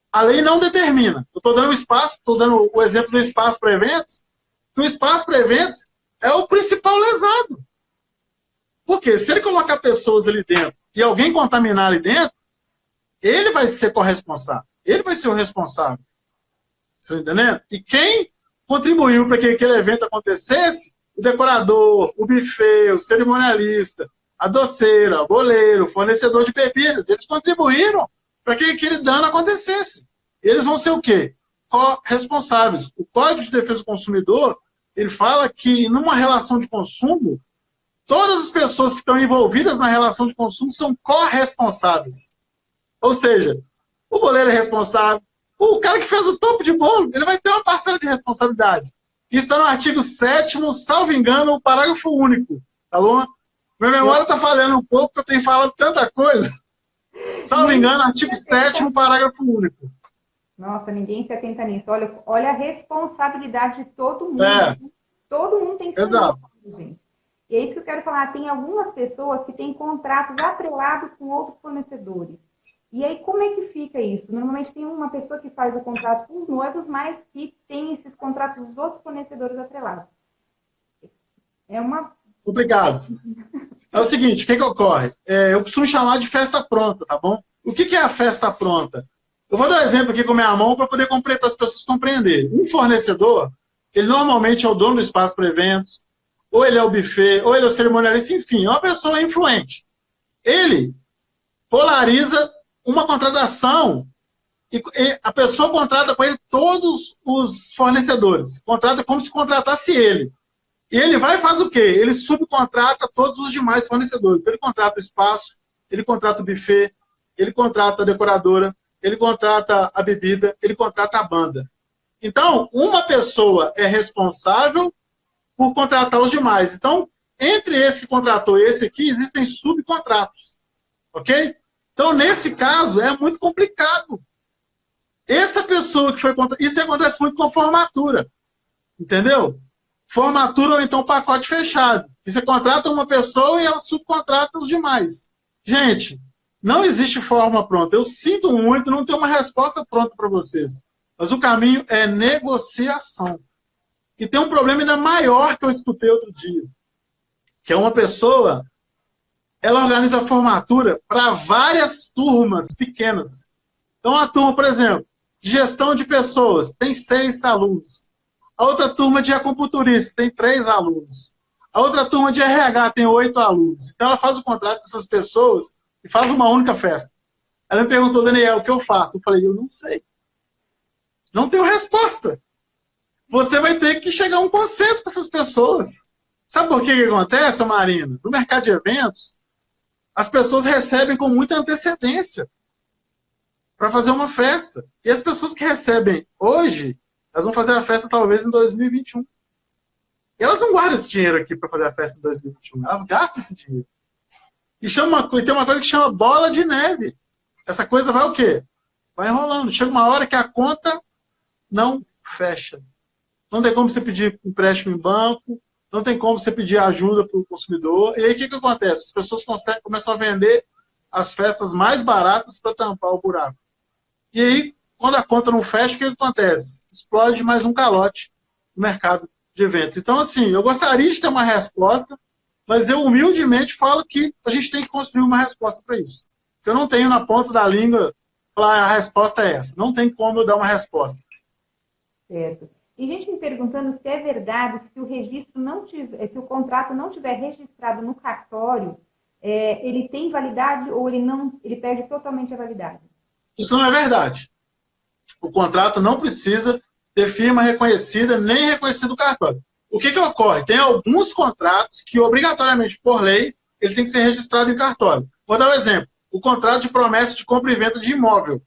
A lei não determina. Eu estou dando espaço, estou dando o exemplo do espaço para eventos, que o espaço para eventos é o principal lesado. Porque se ele colocar pessoas ali dentro e alguém contaminar ali dentro, ele vai ser corresponsável. Ele vai ser o responsável. Você está entendendo? E quem contribuiu para que aquele evento acontecesse? O decorador, o buffet, o cerimonialista, a doceira, o boleiro, o fornecedor de bebidas. Eles contribuíram para que aquele dano acontecesse. Eles vão ser o quê? Corresponsáveis. O Código de Defesa do Consumidor, ele fala que numa relação de consumo, todas as pessoas que estão envolvidas na relação de consumo são corresponsáveis. Ou seja, o boleiro é responsável, o cara que fez o topo de bolo, ele vai ter uma parcela de responsabilidade. Isso está no artigo 7º, salvo engano, o parágrafo único. Tá bom? Minha memória está falhando um pouco, porque eu tenho falado tanta coisa. Salvo engano, artigo 7º, parágrafo único. Nossa, ninguém se atenta nisso. Olha a responsabilidade de todo mundo. Todo mundo tem que ser Exato. gente. E é isso que eu quero falar. Tem algumas pessoas que têm contratos atrelados com outros fornecedores. E aí, como é que fica isso? Normalmente tem uma pessoa que faz o contrato com os noivos, mas que tem esses contratos dos outros fornecedores atrelados. É uma... Complicado. É o seguinte, o que ocorre? Eu costumo chamar de festa pronta, tá bom? O que é a festa pronta? Eu vou dar um exemplo aqui com a minha mão para as pessoas compreenderem. Um fornecedor, ele normalmente é o dono do espaço para eventos, ou ele é o buffet, ou ele é o cerimonialista, enfim, é uma pessoa influente. Ele polariza uma contratação e a pessoa contrata com ele todos os fornecedores. Contrata como se contratasse ele. E ele vai e faz o quê? Ele subcontrata todos os demais fornecedores. Ele contrata o espaço, ele contrata o buffet, ele contrata a decoradora, ele contrata a bebida, ele contrata a banda. Então, uma pessoa é responsável por contratar os demais. Então, entre esse que contratou esse aqui, existem subcontratos. Ok? Então, nesse caso, é muito complicado. Essa pessoa que foi contratada... Isso acontece muito com formatura. Entendeu? Formatura ou então pacote fechado. E você contrata uma pessoa e ela subcontrata os demais. Gente, não existe forma pronta. Eu sinto muito, não tenho uma resposta pronta para vocês. Mas o caminho é negociação. E tem um problema ainda maior que eu escutei outro dia. Que é uma pessoa... Ela organiza a formatura para várias turmas pequenas. Então, a turma, por exemplo, de gestão de pessoas, tem 6 alunos. A outra turma de acupunturista tem 3 alunos. A outra turma de RH tem 8 alunos. Então, ela faz o contrato com essas pessoas e faz uma única festa. Ela me perguntou, Daniel, o que eu faço? Eu falei, eu não sei. Não tenho resposta. Você vai ter que chegar a um consenso com essas pessoas. Sabe por que acontece, Marina? No mercado de eventos, as pessoas recebem com muita antecedência para fazer uma festa. E as pessoas que recebem hoje, elas vão fazer a festa talvez em 2021. E elas não guardam esse dinheiro aqui para fazer a festa em 2021. Elas gastam esse dinheiro. E tem uma coisa que chama bola de neve. Essa coisa vai o quê? Vai enrolando. Chega uma hora que a conta não fecha. Não tem como você pedir empréstimo em banco, não tem como você pedir ajuda para o consumidor. E aí o que acontece? As pessoas começam a vender as festas mais baratas para tampar o buraco. E aí, quando a conta não fecha, o que acontece? Explode mais um calote no mercado de eventos. Então, assim, eu gostaria de ter uma resposta, mas eu humildemente falo que a gente tem que construir uma resposta para isso. Porque eu não tenho na ponta da língua falar a resposta é essa. Não tem como eu dar uma resposta. Certo. E gente me perguntando se é verdade que se o registro não tiver, se o contrato não tiver registrado no cartório, ele tem validade ou ele não, ele perde totalmente a validade? Isso não é verdade. O contrato não precisa ter firma reconhecida, nem reconhecido o cartório. O que ocorre? Tem alguns contratos que, obrigatoriamente, por lei, ele tem que ser registrado em cartório. Vou dar um exemplo. O contrato de promessa de compra e venda de imóvel.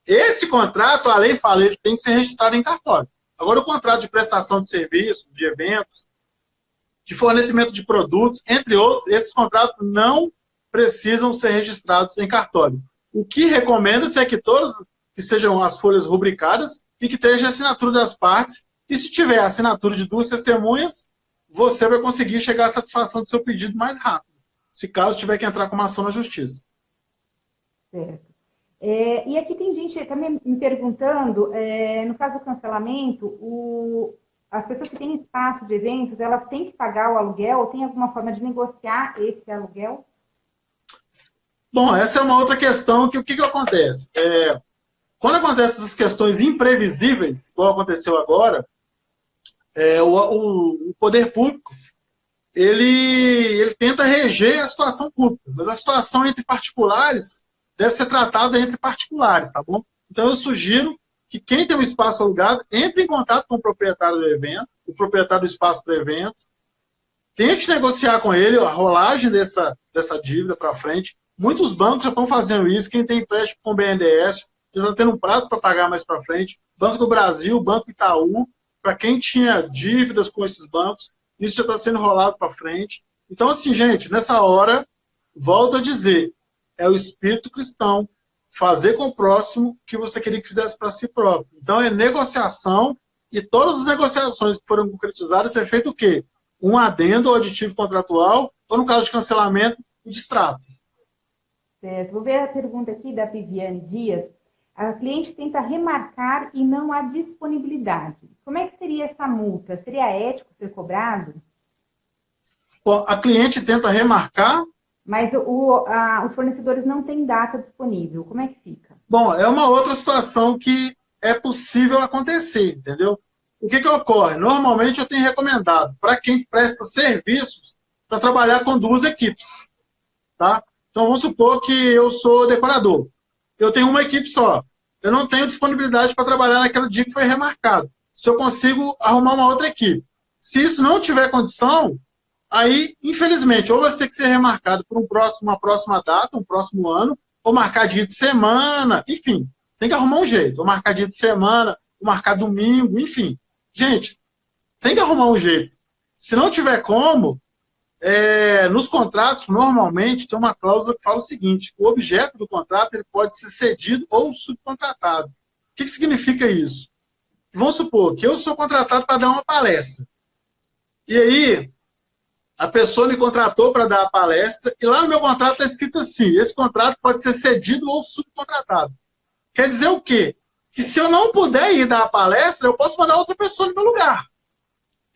Esse contrato, a lei fala, ele tem que ser registrado em cartório. Agora, o contrato de prestação de serviço, de eventos, de fornecimento de produtos, entre outros, esses contratos não precisam ser registrados em cartório. O que recomenda-se é que todas que sejam as folhas rubricadas e que esteja a assinatura das partes. E se tiver a assinatura de 2 testemunhas, você vai conseguir chegar à satisfação do seu pedido mais rápido, se caso tiver que entrar com uma ação na justiça. Certo. E aqui tem gente também me perguntando, no caso do cancelamento, as pessoas que têm espaço de eventos, elas têm que pagar o aluguel ou tem alguma forma de negociar esse aluguel? Bom, essa é uma outra questão que o que acontece? Quando acontecem essas questões imprevisíveis, como aconteceu agora, o poder público ele tenta reger a situação pública, mas a situação entre particulares deve ser tratada entre particulares, tá bom? Então eu sugiro que quem tem um espaço alugado entre em contato com o proprietário do evento, o proprietário do espaço para o evento, tente negociar com ele a rolagem dessa dívida para frente. Muitos bancos já estão fazendo isso, quem tem empréstimo com o BNDES já está tendo um prazo para pagar mais para frente. Banco do Brasil, Banco Itaú, para quem tinha dívidas com esses bancos, isso já está sendo rolado para frente. Então, assim, gente, nessa hora, volto a dizer, é o espírito cristão fazer com o próximo o que você queria que fizesse para si próprio. Então, é negociação, e todas as negociações que foram concretizadas, é feito o quê? Um adendo ao aditivo contratual, ou no caso de cancelamento, o distrato. Certo. Vou ver a pergunta aqui da Viviane Dias. A cliente tenta remarcar e não há disponibilidade. Como é que seria essa multa? Seria ético ser cobrado? Bom, a cliente tenta remarcar, mas os fornecedores não têm data disponível. Como é que fica? Bom, é uma outra situação que é possível acontecer, entendeu? O que ocorre? Normalmente eu tenho recomendado para quem presta serviços para trabalhar com 2 equipes, tá? Então vamos supor que eu sou decorador. Eu tenho uma equipe só. Eu não tenho disponibilidade para trabalhar naquele dia que foi remarcado. Se eu consigo arrumar uma outra equipe. Se isso não tiver condição, aí, infelizmente, ou vai ter que ser remarcado por uma próxima data, um próximo ano, ou marcar dia de semana, enfim. Tem que arrumar um jeito. Ou marcar dia de semana, ou marcar domingo, enfim. Gente, tem que arrumar um jeito. Se não tiver como, nos contratos, normalmente, tem uma cláusula que fala o seguinte: o objeto do contrato ele pode ser cedido ou subcontratado. O que significa isso? Vamos supor que eu sou contratado para dar uma palestra. E aí, a pessoa me contratou para dar a palestra, e lá no meu contrato está escrito assim: esse contrato pode ser cedido ou subcontratado. Quer dizer o quê? Que se eu não puder ir dar a palestra, eu posso mandar outra pessoa no meu lugar.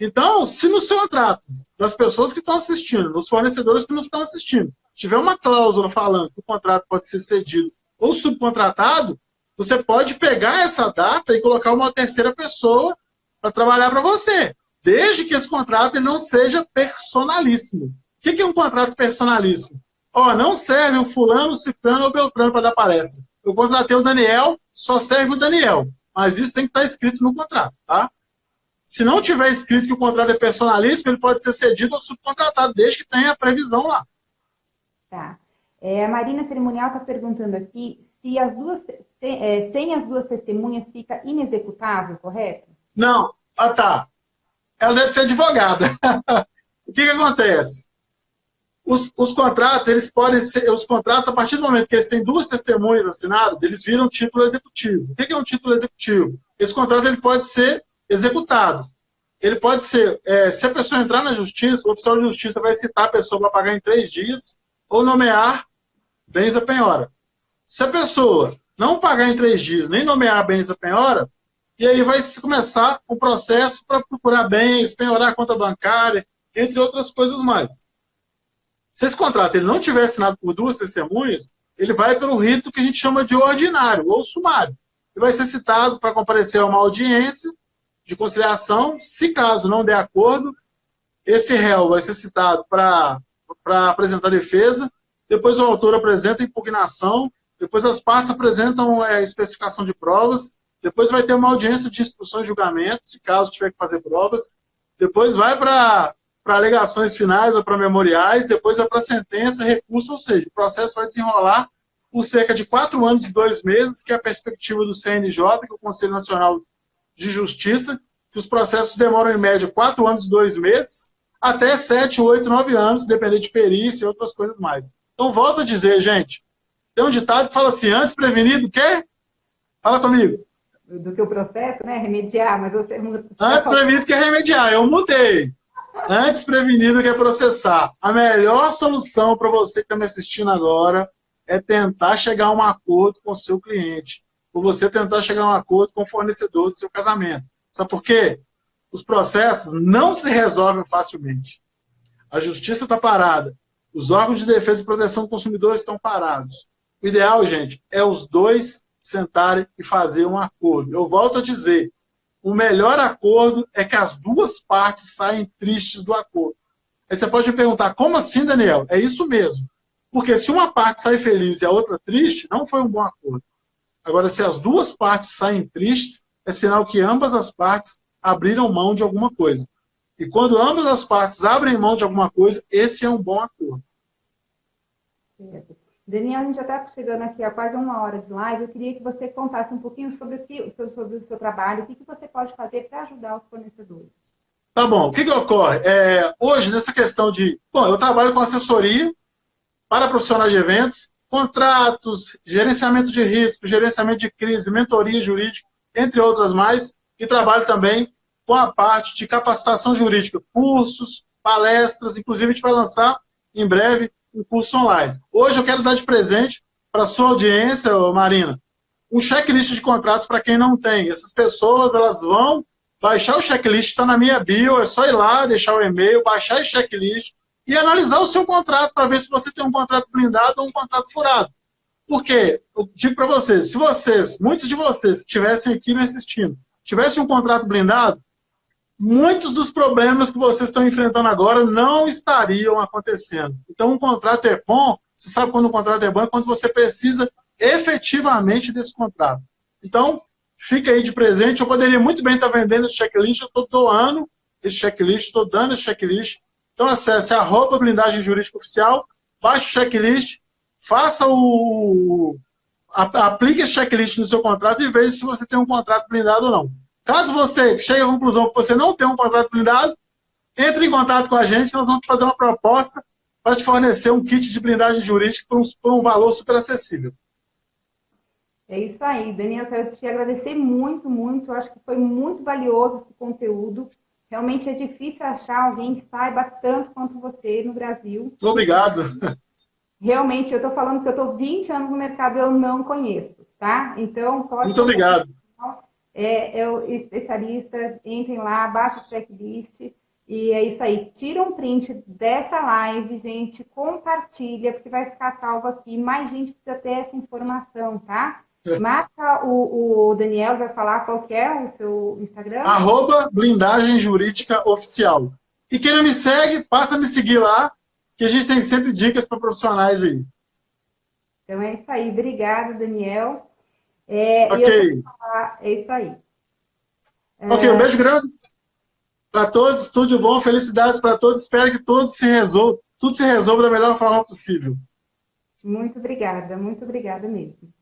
Então, se nos contratos das pessoas que estão assistindo, nos fornecedores que nos estão assistindo, tiver uma cláusula falando que o contrato pode ser cedido ou subcontratado, você pode pegar essa data e colocar uma terceira pessoa para trabalhar para você, desde que esse contrato ele não seja personalíssimo. O que é um contrato personalíssimo? Não serve o fulano, o ciclano ou o beltrano para dar palestra. Eu contratei o Daniel, só serve o Daniel. Mas isso tem que estar escrito no contrato, tá? Se não tiver escrito que o contrato é personalíssimo, ele pode ser cedido ou subcontratado, desde que tenha a previsão lá. Tá. A Marina Cerimonial está perguntando aqui se sem as 2 testemunhas fica inexecutável, correto? Não. Tá. Ela deve ser advogada. O que acontece? Os contratos, eles podem ser, os contratos, a partir do momento que eles têm 2 testemunhas assinadas, eles viram título executivo. O que é um título executivo? Esse contrato ele pode ser executado. Ele pode ser, se a pessoa entrar na justiça, o oficial de justiça vai citar a pessoa para pagar em 3 dias ou nomear bens à penhora. Se a pessoa não pagar em 3 dias, nem nomear bens à penhora, e aí vai começar um processo para procurar bens, penhorar a conta bancária, entre outras coisas mais. Se esse contrato ele não tiver assinado por 2 testemunhas, ele vai pelo rito que a gente chama de ordinário ou sumário. Ele vai ser citado para comparecer a uma audiência de conciliação. Se caso não der acordo, esse réu vai ser citado para apresentar defesa. depois o autor apresenta a impugnação, depois as partes apresentam a especificação de provas, depois vai ter uma audiência de instrução e julgamento, se caso tiver que fazer provas, depois vai para alegações finais ou para memoriais, depois vai para sentença, recurso, ou seja, o processo vai desenrolar por cerca de 4 anos e 2 meses, que é a perspectiva do CNJ, que é o Conselho Nacional de Justiça, que os processos demoram em média 4 anos e 2 meses, até 7, 8, 9 anos, dependendo de perícia e outras coisas mais. Então, volto a dizer, gente, tem um ditado que fala assim, antes prevenido do quê? Fala comigo. Do que o processo, né? Remediar, mas você... Antes prevenido que é remediar, eu mudei. Antes prevenido que é processar. A melhor solução para você que está me assistindo agora é tentar chegar a um acordo com o seu cliente. Ou você tentar chegar a um acordo com o fornecedor do seu casamento. Sabe por quê? Os processos não se resolvem facilmente. A justiça está parada. Os órgãos de defesa e proteção do consumidor estão parados. O ideal, gente, é os dois sentarem e fazer um acordo. Eu volto a dizer, o melhor acordo é que as duas partes saem tristes do acordo. Aí você pode me perguntar, como assim, Daniel? É isso mesmo. Porque se uma parte sai feliz e a outra triste, não foi um bom acordo. Agora, se as duas partes saem tristes, é sinal que ambas as partes abriram mão de alguma coisa. E quando ambas as partes abrem mão de alguma coisa, esse é um bom acordo. Daniel, a gente já está chegando aqui a quase 1 hora de live. Eu queria que você contasse um pouquinho sobre o seu trabalho, o que você pode fazer para ajudar os fornecedores. Tá bom. O que ocorre? Hoje, nessa questão de... Bom, eu trabalho com assessoria para profissionais de eventos, contratos, gerenciamento de risco, gerenciamento de crise, mentoria jurídica, entre outras mais, e trabalho também com a parte de capacitação jurídica, cursos, palestras, inclusive a gente vai lançar em breve um curso online. Hoje eu quero dar de presente para a sua audiência, Marina, um checklist de contratos para quem não tem. Essas pessoas, elas vão baixar o checklist, está na minha bio, é só ir lá, deixar o e-mail, baixar esse checklist e analisar o seu contrato para ver se você tem um contrato blindado ou um contrato furado. Por quê? Eu digo para vocês, se muitos de vocês que estivessem aqui me assistindo, tivessem um contrato blindado, muitos dos problemas que vocês estão enfrentando agora não estariam acontecendo. Então, um contrato é bom, você sabe quando um contrato é bom, é quando você precisa efetivamente desse contrato. Então, fica aí de presente. Eu poderia muito bem estar vendendo esse checklist, eu estou doando esse checklist, estou dando esse checklist. Então, acesse @blindagem jurídica oficial, baixe o checklist, faça aplique esse checklist no seu contrato e veja se você tem um contrato blindado ou não. Caso você chegue à conclusão que você não tem um contrato blindado, entre em contato com a gente, nós vamos te fazer uma proposta para te fornecer um kit de blindagem jurídica por um valor super acessível. É isso aí, Daniel, eu quero te agradecer muito, muito. Eu acho que foi muito valioso esse conteúdo. Realmente é difícil achar alguém que saiba tanto quanto você no Brasil. Obrigado. Realmente, eu estou falando que eu estou 20 anos no mercado e eu não conheço, tá? Então, pode... Muito obrigado. É o especialista, entrem lá, baixa o checklist e é isso aí. Tira um print dessa live, gente, compartilha, porque vai ficar salvo aqui. Mais gente precisa ter essa informação, tá? Marca o Daniel, vai falar qual que é o seu Instagram. @blindagem jurídica oficial. E quem não me segue, passa a me seguir lá, que a gente tem sempre dicas para profissionais aí. Então é isso aí. Obrigada, Daniel. Ok. É isso aí. Ok, um beijo grande para todos, tudo de bom, felicidades para todos. Espero que tudo se resolva da melhor forma possível. Muito obrigada mesmo.